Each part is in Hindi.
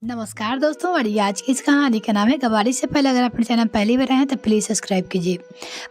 नमस्कार दोस्तों, और ये आज की इस कहानी का नाम है गवारी। से पहले अगर अपने चैनल पहली बार आए हैं तो प्लीज़ सब्सक्राइब कीजिए।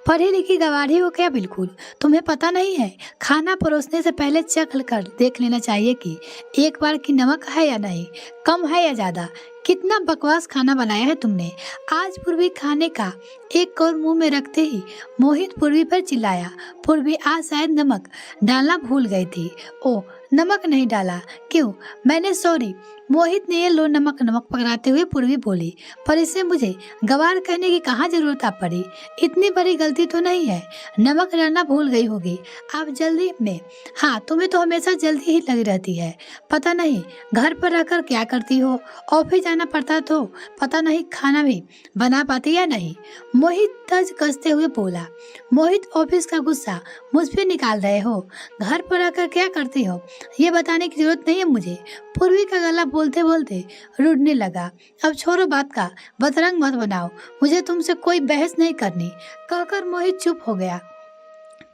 पढ़ी लिखी गवारी हो क्या? बिल्कुल। तुम्हें पता नहीं है, खाना परोसने से पहले चख कर देख लेना चाहिए कि एक बार की नमक है या नहीं, कम है या ज़्यादा। कितना बकवास खाना बनाया है तुमने। आज पूर्वी खाने का एक कौर मुंह में रखते ही मोहित पूर्वी पर चिल्लाया। पूर्वी आज शायद नमक डालना भूल गई थी। ओ, नमक नहीं डाला? क्यों? मैंने सॉरी। मोहित ने ये लो नमक नमक पकड़ाते हुए पूर्वी बोली। पर इससे मुझे गवार कहने की कहाँ जरूरत आ पड़ी? इतनी बड़ी गलती तो नहीं है। नमक डालना भूल गई होगी आप जल्दी में। हाँ, तुम्हें तो हमेशा जल्दी ही लगी रहती है। पता नहीं घर पर रहकर क्या करती हो। ऑफिस जाना पड़ता तो पता नहीं खाना भी बना पाती या नहीं। मोहित तज कसते हुए बोला। मोहित, ऑफिस का गुस्सा मुझ पे निकाल रहे हो? घर पर रहकर क्या करती हो ये बताने की जरूरत नहीं है मुझे। पूर्वी का गला बोलते बोलते रुड़ने लगा। अब छोड़ो बात का बतरंग मत बनाओ, मुझे तुमसे कोई बहस नहीं करनी, कहकर मोहित चुप हो गया।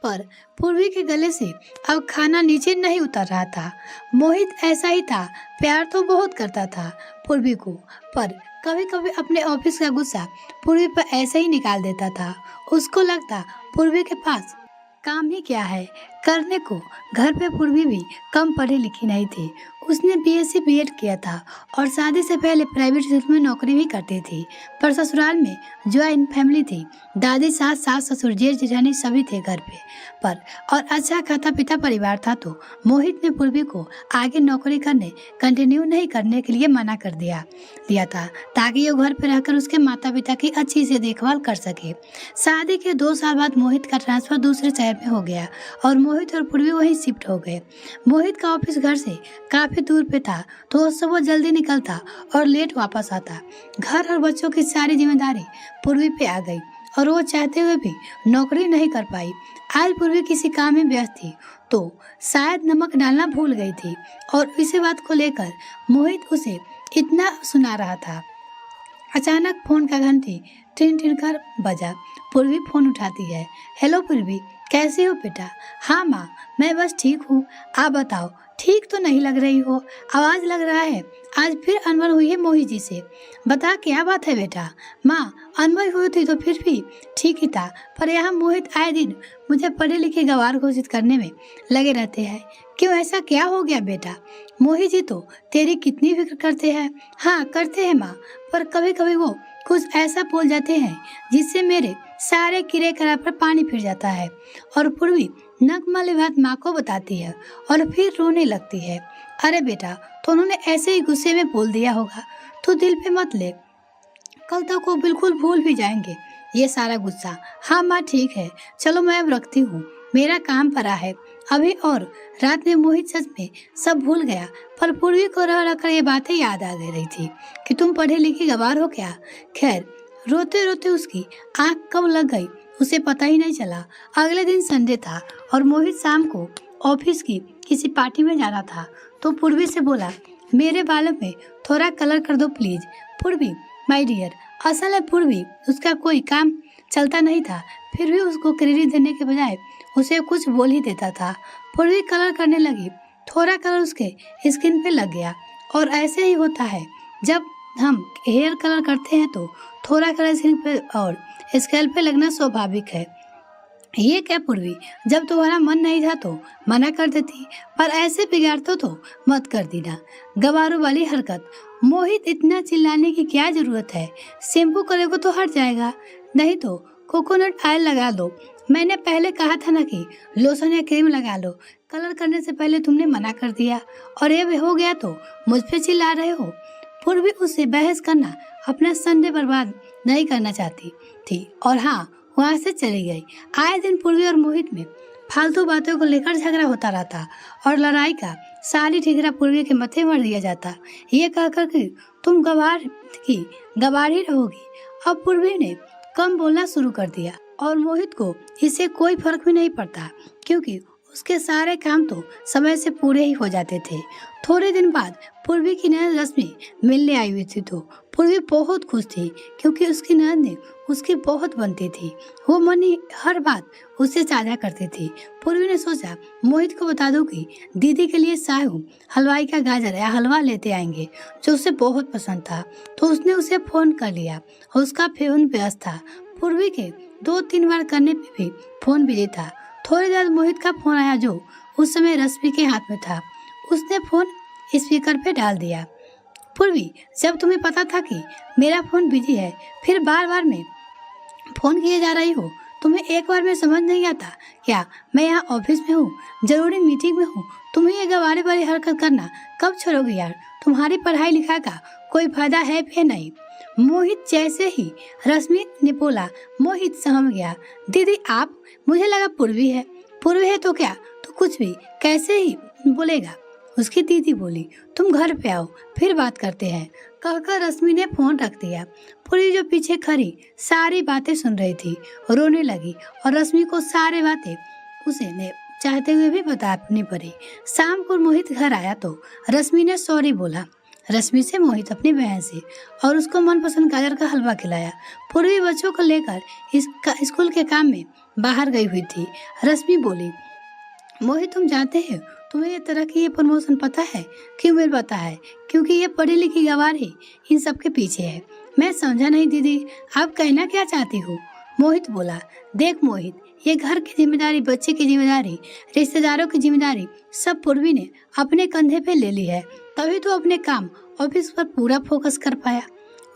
पर पूर्वी के गले से अब खाना नीचे नहीं उतर रहा था। मोहित ऐसा ही था, प्यार तो बहुत करता था पूर्वी को, पर कभी कभी अपने ऑफिस का गुस्सा पूर्वी पर ऐसे ही निकाल देता था। उसको लगता पूर्वी के पास काम ही क्या है करने को। घर पे पूर्वी भी कम पढ़ी लिखी नहीं थी। उसने बीएससी बीएड किया था और शादी से पहले प्राइवेट स्कूल में नौकरी भी करती थी। पर ससुराल में ज्वाइंट फैमिली थी। दादी, सास ससुर, जेठ जेठानी सभी थे घर पे। पर और अच्छा खाता पिता परिवार था। तो मोहित ने पूर्वी को आगे नौकरी करने कंटिन्यू नहीं करने के लिए मना कर दिया था, ताकि वो घर पे रहकर उसके माता पिता की अच्छी से देखभाल कर सके। शादी के 2 साल बाद मोहित का ट्रांसफर दूसरे शहर में हो गया और मोहित और पूर्वी वहीं शिफ्ट हो गए। मोहित का ऑफिस घर से काफी दूर पे था, तो सुबह जल्दी निकलता और लेट वापस आता। घर और बच्चों की सारी जिम्मेदारी पूर्वी पे आ गई और वो चाहते हुए भी नौकरी नहीं कर पाई। आज पूर्वी किसी काम में व्यस्त थी, तो शायद नमक डालना भूल गई थी और इसी बात को लेकर मोहित उसे इतना सुना रहा था। अचानक फोन का घंटी टिन टिन कर बजा। पूर्वी फोन उठाती है। हेलो पूर्वी, कैसी हो बेटा? हाँ माँ, मैं बस ठीक हूँ, आप बताओ। ठीक तो नहीं लग रही हो, आवाज लग रहा है आज फिर अनबन हुई है मोहित जी से। बता क्या बात है बेटा? माँ, अनबन हुई थी तो फिर भी ठीक ही था, पर यहाँ मोहित आए दिन मुझे पढ़े लिखे गंवार घोषित करने में लगे रहते हैं। क्यों, ऐसा क्या हो गया बेटा? मोहित जी तो तेरी कितनी फिक्र करते हैं। हाँ करते हैं माँ, पर कभी कभी वो कुछ ऐसा बोल जाते हैं जिससे मेरे सारे किरे करा पर पानी फिर जाता है। और पूर्वी नग्न बात माँ को बताती है और फिर रोने लगती है। अरे बेटा, तो उन्होंने ऐसे ही गुस्से में बोल दिया होगा, तो दिल पे मत ले, कल तक वो बिल्कुल भूल भी जाएंगे ये सारा गुस्सा। हाँ माँ ठीक है, चलो मैं अब रखती हूँ, मेरा काम पड़ा है अभी। और रात में मोहित सच में सब भूल गया, पर पूर्वी को रह रह कर ये बातें याद आ रही थी कि तुम पढ़े लिखे गंवार हो क्या। खैर, रोते रोते उसकी आंख कब लग गई उसे पता ही नहीं चला। अगले दिन संडे था और मोहित शाम को ऑफिस की किसी पार्टी में जाना था, तो पूर्वी से बोला, मेरे बालों में थोड़ा कलर कर दो प्लीज। पूर्वी, माय डियर, असल है पूर्वी उसका कोई काम चलता नहीं था, फिर भी उसको क्रेडिट देने के बजाय उसे कुछ बोल ही देता था। पूर्वी कलर करने लगी, थोड़ा कलर उसके स्किन पे लग गया। और ऐसे ही होता है, जब हम हेयर कलर करते हैं तो थोड़ा कलर स्किन पे और स्कैल्प पे लगना स्वाभाविक है। ये क्या पूर्वी, जब तुम्हारा मन नहीं था तो मना कर देती, पर ऐसे बिगाड़ते तो मत कर देना। गवारों वाली हरकत। मोहित, इतना चिल्लाने की क्या जरूरत है? शैम्पू करोगे तो हट जाएगा, नहीं तो कोकोनट ऑयल लगा लो। मैंने पहले कहा था ना कि लोशन या क्रीम लगा लो। कलर करने से पहले तुमने मना कर दिया और ये हो गया तो मुझ पे चिल्ला रहे हो। पूर्वी उससे बहस करना अपना संडे बर्बाद नहीं करना चाहती थी और हाँ, वहाँ से चली गई। आए दिन पूर्वी और मोहित में फालतू बातों को लेकर झगड़ा होता रहता और लड़ाई का सारी ठिकरा पूर्वी के माथे मार दिया जाता, ये कहकर कि तुम गवार ही रहोगी। अब पूर्वी ने कम बोलना शुरू कर दिया और मोहित को इससे कोई फर्क भी नहीं पड़ता, क्योंकि उसके सारे काम तो समय से पूरे ही हो जाते थे। थोड़े दिन बाद पूर्वी की ननद रश्मि मिलने आई हुई थी तो पूर्वी बहुत खुश थी क्योंकि उसकी ननद ने उसकी बहुत बनती थी। वो मनी हर बात उससे साझा करती थी। पूर्वी ने सोचा मोहित को बता दूं कि दीदी के लिए साहू हलवाई का गाजर या हलवा लेते आएंगे जो उसे बहुत पसंद था। तो उसने उसे फोन कर लिया और उसका फोन व्यस्त था। पूर्वी के 2-3 बार करने पे भी फोन बिजी था। थोड़ी देर मोहित का फोन आया जो उस समय रश्मि के हाथ में था। उसने फोन स्पीकर पे डाल दिया। पूर्वी, जब तुम्हें पता था कि मेरा फोन बिजी है फिर बार बार मैं फोन किए जा रही हो, तुम्हें एक बार में समझ नहीं आता क्या? मैं यहाँ ऑफिस में हूँ, जरूरी मीटिंग में हूँ। तुम्हें ये गवारे वाली हरकत करना कब छोड़ोगी यार? तुम्हारी पढ़ाई लिखाई का कोई फायदा है भी नहीं। मोहित जैसे ही रश्मि ने बोला, मोहित सहम गया। दीदी आप? मुझे लगा पूर्वी है। पूर्वी है तो क्या, तो कुछ भी कैसे ही बोलेगा। उसकी दीदी बोली, तुम घर पे आओ फिर बात करते हैं। कहकर रश्मि ने फोन रख दिया। पूरी जो पीछे खड़ी सारी बातें सुन रही थी रोने लगी और रश्मि को सारी बातें उसे ने चाहते हुए भी बतानी पड़ी। शाम को मोहित घर आया तो रश्मि ने सॉरी बोला। रश्मि से मोहित अपनी बहन से और उसको मनपसंद गाजर का हलवा खिलाया। पूर्वी बच्चों को लेकर स्कूल के काम में बाहर गई हुई थी। रश्मि बोली, मोहित तुम जानते हो तुम्हें ये तरह की ये प्रमोशन पता है? क्यों मिल पता है? क्योंकि ये पढ़ी लिखी गवार ही इन सब के पीछे है। मैं समझा नहीं दीदी, आप कहना क्या चाहती हो? मोहित बोला, देख मोहित, ये घर की जिम्मेदारी, बच्चे की जिम्मेदारी, रिश्तेदारों की जिम्मेदारी सब पूर्वी ने अपने कंधे पे ले ली है, तभी तो अपने काम ऑफिस पर पूरा फोकस कर पाया।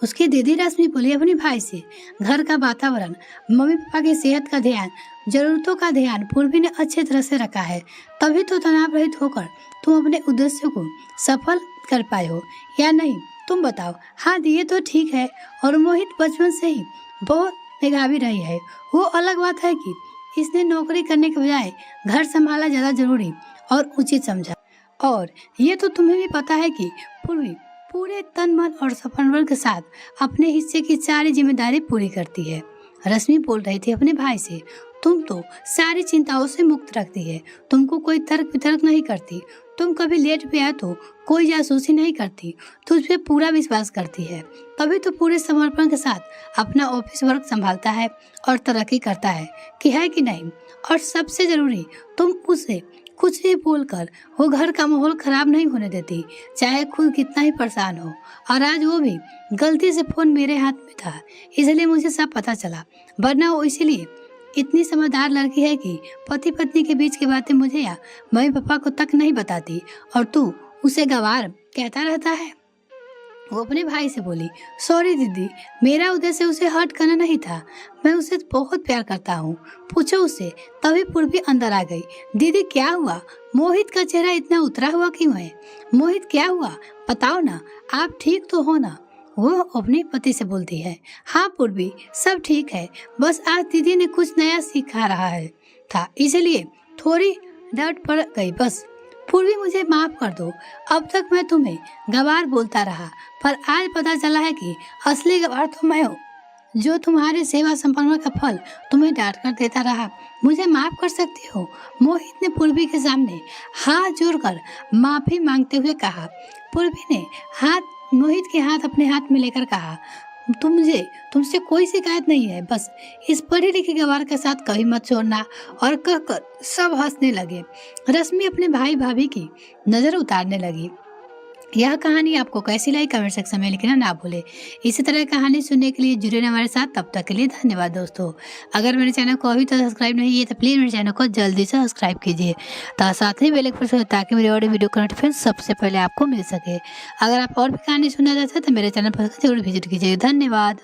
उसकी दीदी रश्मि बोली अपने भाई से, घर का वातावरण, मम्मी पापा की सेहत का ध्यान, जरूरतों का ध्यान पूर्वी ने अच्छे तरह से रखा है, तभी तो तनाव रहित होकर तुम अपने उद्देश्य को सफल कर पाए हो, या नहीं? तुम बताओ। हाँ दी, ये तो ठीक है। और मोहित बचपन से ही बहुत मेधावी रही है। वो अलग बात है कि इसने नौकरी करने के बजाय घर संभालना ज्यादा जरूरी और उचित समझा। और ये तो तुम्हें भी पता है कि पूर्वी पूरे तन मन और समर्पण के साथ अपने हिस्से की सारी जिम्मेदारी पूरी करती है। रश्मि बोल रही थी अपने भाई से, तुम तो सारी चिंताओं से मुक्त रखती है, तुमको कोई तर्क वितर्क नहीं करती, तुम कभी लेट पे आए तो कोई जासूसी नहीं करती, तुझ पे पूरा विश्वास करती है, तभी तो पूरे समर्पण के साथ अपना ऑफिस वर्क संभालता है और तरक्की करता है कि है कि नहीं? और सबसे जरूरी, तुम उसे कुछ भी बोलकर वो घर का माहौल खराब नहीं होने देती, चाहे खुद कितना ही परेशान हो। और आज वो भी गलती से फोन मेरे हाथ में था, इसलिए मुझे सब पता चला, वरना वो इसीलिए इतनी समझदार लड़की है कि पति पत्नी के बीच की बातें मुझे या मम्मी पापा को तक नहीं बताती, और तू उसे गवार कहता रहता है। वो अपने भाई से बोली, सॉरी दीदी, मेरा उद्देश्य उसे हर्ट करना नहीं था, मैं उसे बहुत प्यार करता हूँ, पूछो उसे। तभी पूर्वी अंदर आ गई। दीदी क्या हुआ? मोहित का चेहरा इतना उतरा हुआ क्यों है? मोहित क्या हुआ, बताओ ना, आप ठीक तो हो ना? वो अपने पति से बोलती है, हाँ पूर्वी, सब ठीक है, बस आज दीदी ने कुछ नया सिखा रहा है था, इसलिए थोड़ी डांट पड़ गई बस। पूर्वी मुझे माफ कर दो, अब तक मैं तुम्हें गवार बोलता रहा, पर आज पता चला है कि असली गवार तो मैं हूँ, जो तुम्हारे सेवा संपन्न का फल तुम्हें डांट कर देता रहा। मुझे माफ कर सकती हो? मोहित ने पूर्वी के सामने हाथ जोड़कर माफी मांगते हुए कहा। पूर्वी ने मोहित के हाथ अपने हाथ में लेकर कहा, तुमसे कोई शिकायत नहीं है, बस इस पढ़ी लिखी गवार के साथ कभी मत छोड़ना। और कहकर सब हंसने लगे। रश्मि अपने भाई भाभी की नजर उतारने लगी। यह कहानी आपको कैसी लगी कमेंट सेक्शन में लिखना ना भूले। इसी तरह कहानी सुनने के लिए जुड़े रहें हमारे साथ। तब तक के लिए धन्यवाद दोस्तों। अगर मेरे चैनल को अभी तक सब्सक्राइब नहीं किया तो प्लीज़ मेरे चैनल को जल्दी से सब्सक्राइब कीजिए, साथ ही बेल आइकन प्रेस करें ताकि मेरे और वीडियो का नोटिफिकेशन सबसे पहले आपको मिल सके। अगर आप और भी कहानी सुनना चाहते हैं तो मेरे चैनल पर जरूर विजिट कीजिए। धन्यवाद।